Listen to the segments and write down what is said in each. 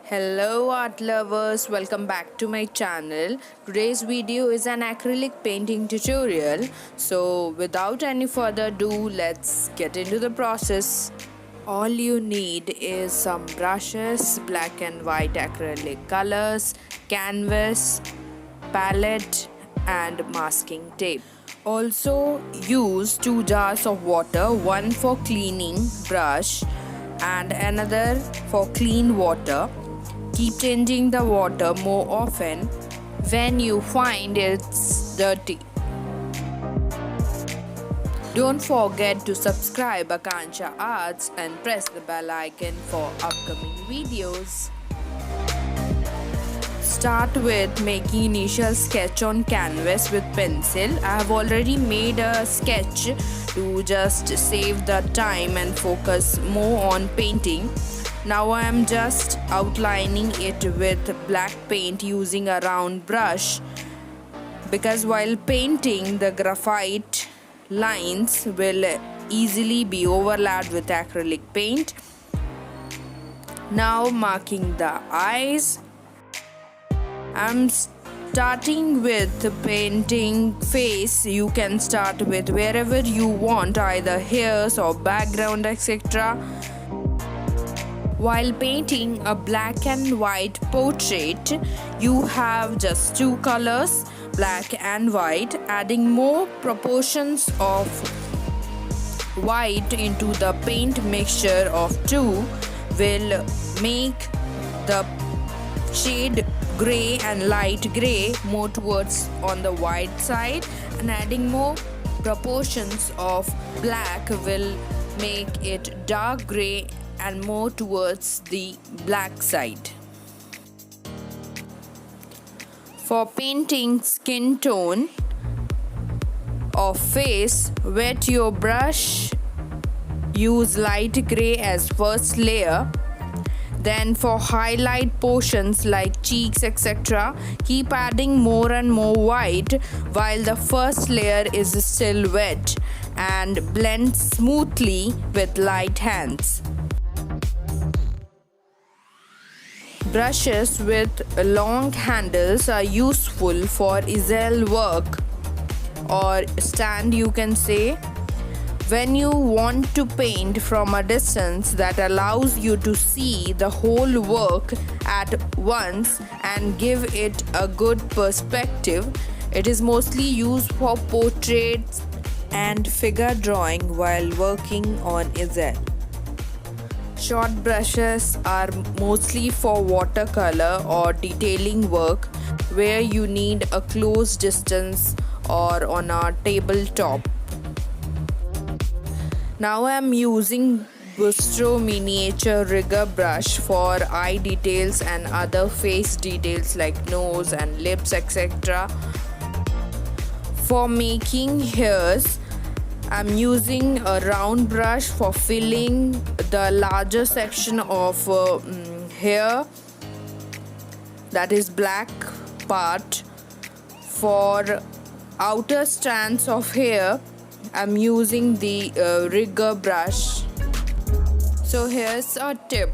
Hello art lovers, welcome back to my channel. Today's video is an acrylic painting tutorial. So without any further ado, let's get into the process. All you need is some brushes, black and white acrylic colors, canvas, palette and masking tape. Also use 2 jars of water, one for cleaning brush and another for clean water. Keep changing the water more often when you find it's dirty. Don't forget to subscribe Akansha Arts and press the bell icon for upcoming videos. Start with making initial sketch on canvas with pencil. I have already made a sketch to just save the time and focus more on painting. Now I am just outlining it with black paint using a round brush because while painting the graphite lines will easily be overlapped with acrylic paint. Now marking the eyes. I'm starting with painting face. You can start with wherever you want, either hairs or background, etc. While painting a black and white portrait, you have just 2 colors, black and white. Adding more proportions of white into the paint mixture of 2 will make the shade grey and light grey more towards on the white side, and adding more proportions of black will make it dark grey and more towards the black side. For painting skin tone of face, wet your brush, use light grey as first layer. Then for highlight portions like cheeks etc., keep adding more and more white while the first layer is still wet, and blend smoothly with light hands. Brushes with long handles are useful for easel work or stand, you can say, when you want to paint from a distance that allows you to see the whole work at once and give it a good perspective. It is mostly used for portraits and figure drawing while working on easel. Short brushes are mostly for watercolor or detailing work where you need a close distance or on a tabletop. Now I am using Brustro miniature rigger brush for eye details and other face details like nose and lips etc. For making hairs, I'm using a round brush for filling the larger section of hair, that is black part. For outer strands of hair, I'm using the rigger brush. So here's a tip.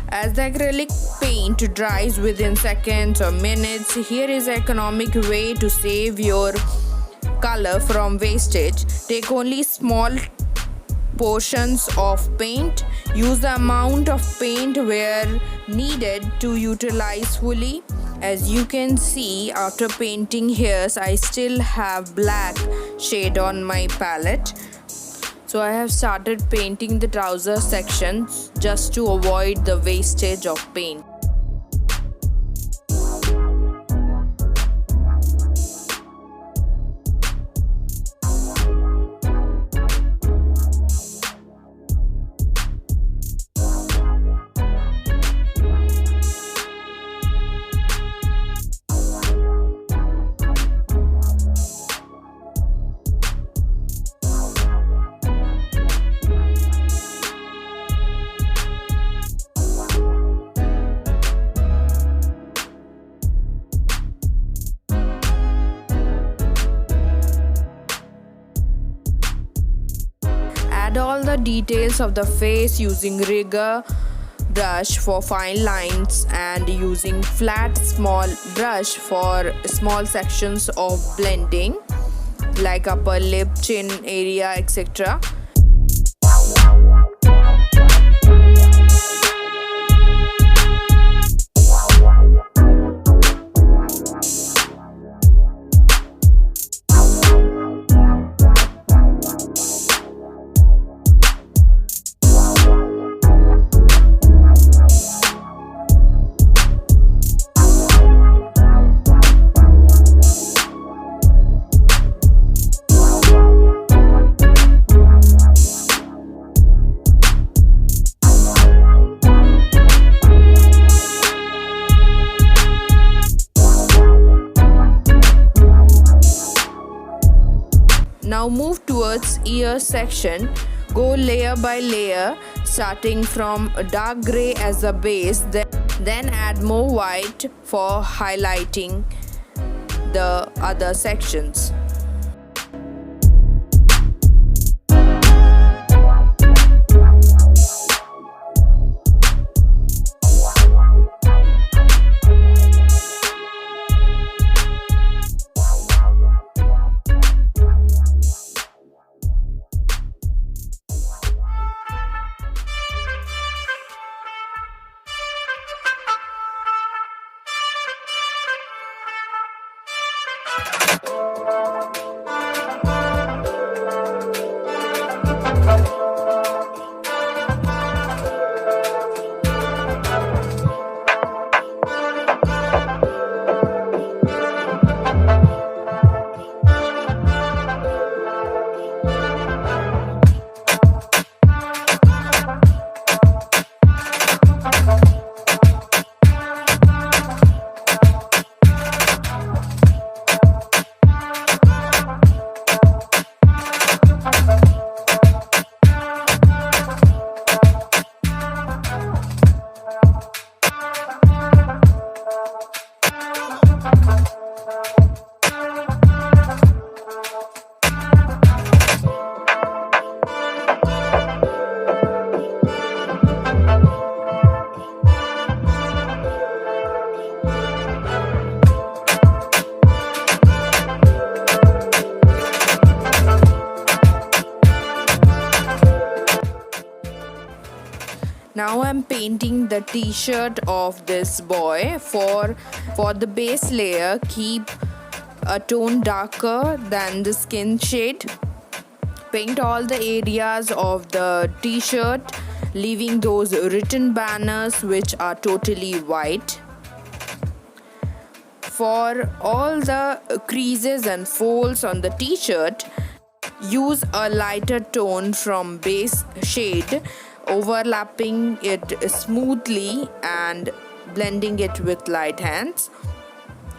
As the acrylic paint dries within seconds or minutes, here is an economic way to save your color from wastage. Take only small portions of paint. Use the amount of paint where needed to utilize fully. As you can see, after painting hairs, I still have black shade on my palette. So I have started painting the trouser sections just to avoid the wastage of paint. Add all the details of the face using rigger brush for fine lines and using flat small brush for small sections of blending like upper lip, chin area, etc. Now move towards ear section. Go layer by layer, starting from dark gray as a base, then add more white for highlighting the other sections. Now I'm painting the t-shirt of this boy. For the base layer, keep a tone darker than the skin shade. Paint all the areas of the t-shirt, leaving those written banners which are totally white. For all the creases and folds on the t-shirt, use a lighter tone from base shade, overlapping it smoothly and blending it with light hands.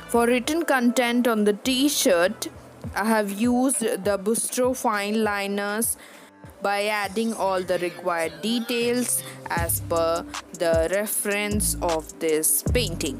For written content on the t-shirt, I have used the Brustro fine liners by adding all the required details as per the reference of this painting.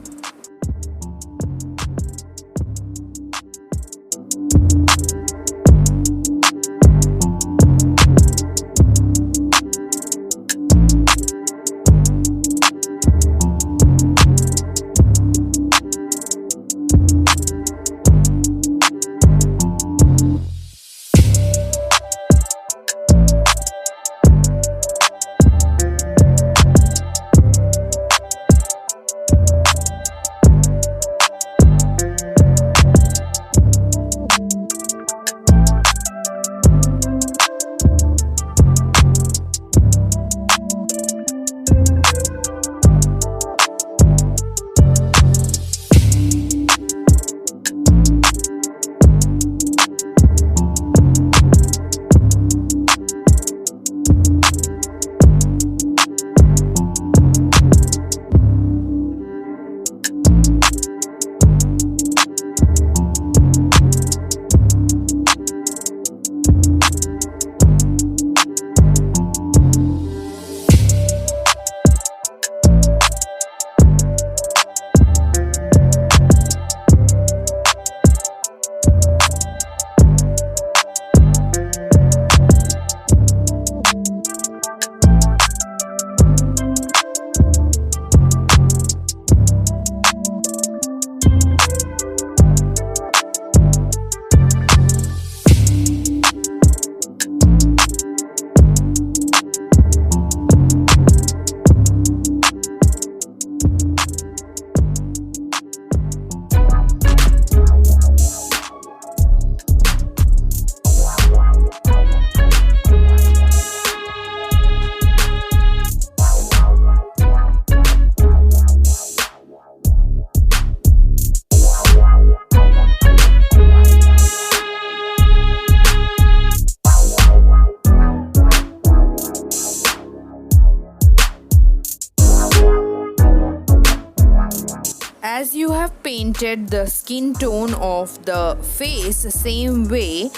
As you have painted the skin tone of the face, same way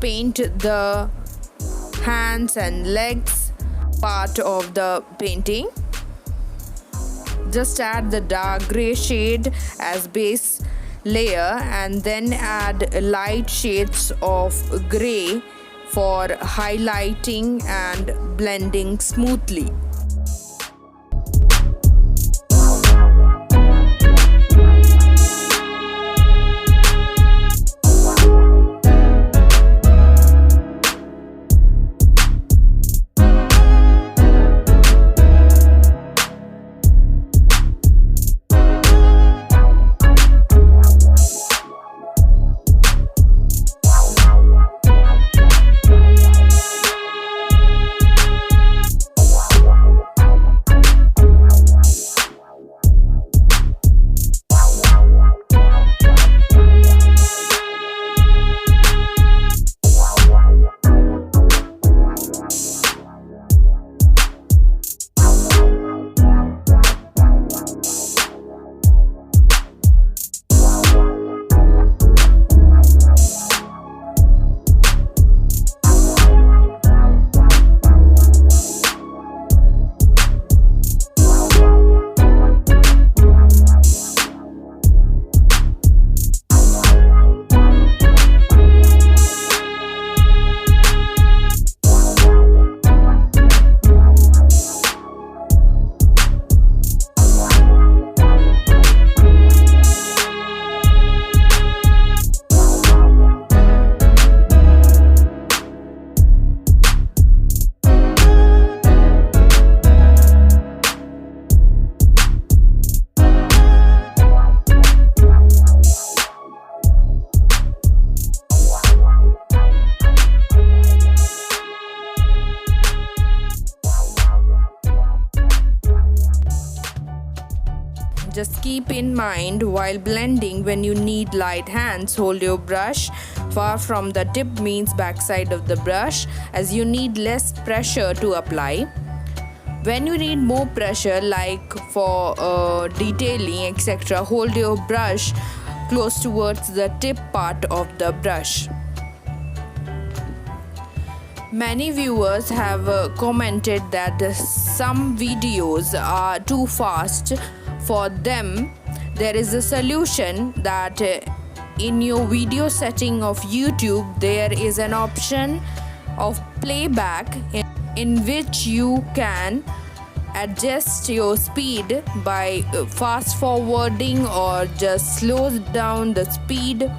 paint the hands and legs part of the painting. Just add the dark grey shade as base layer and then add light shades of grey for highlighting and blending smoothly. Just keep in mind while blending, when you need light hands, hold your brush far from the tip, means backside of the brush, as you need less pressure to apply. When you need more pressure, like for detailing etc., hold your brush close towards the tip part of the brush. Many viewers have commented that some videos are too fast. For them, there is a solution that in your video setting of YouTube, there is an option of playback in which you can adjust your speed by fast forwarding or just slow down the speed.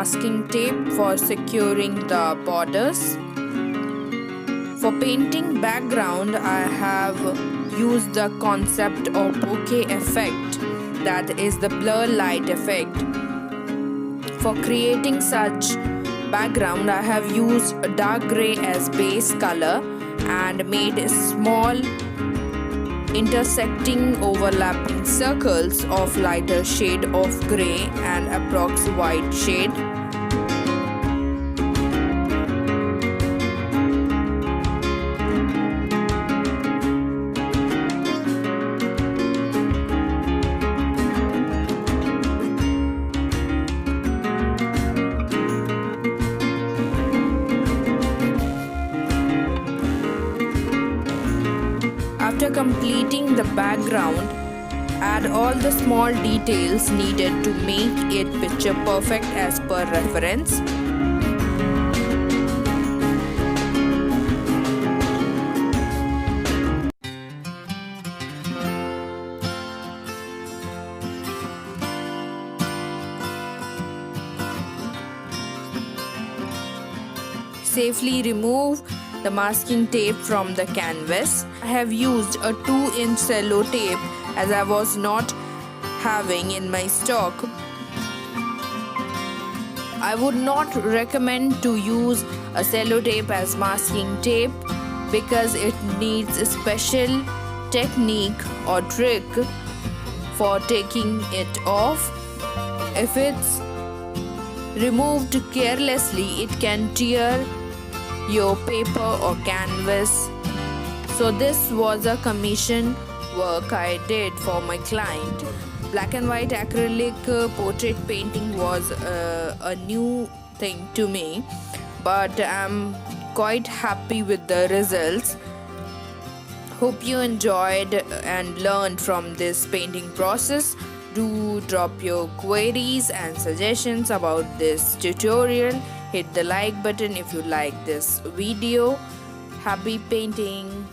masking tape for securing the borders. For painting background, I have used the concept of bokeh effect, that is the blur light effect. For creating such background, I have used a dark grey as base color and made small intersecting overlapping circles of lighter shade of grey and approx white shade. After completing the background, add all the small details needed to make it picture perfect as per reference. Safely remove the masking tape from the canvas. I have used a 2-inch cello tape as I was not having in my stock. I would not recommend to use a cello tape as masking tape because it needs a special technique or trick for taking it off. If it's removed carelessly, it can tear your paper or canvas. So this was a commission work I did for my client. Black and white acrylic portrait painting was a new thing to me, but I'm quite happy with the results. Hope you enjoyed and learned from this painting process. Do drop your queries and suggestions about this tutorial. Hit the like button if you like this video. Happy painting!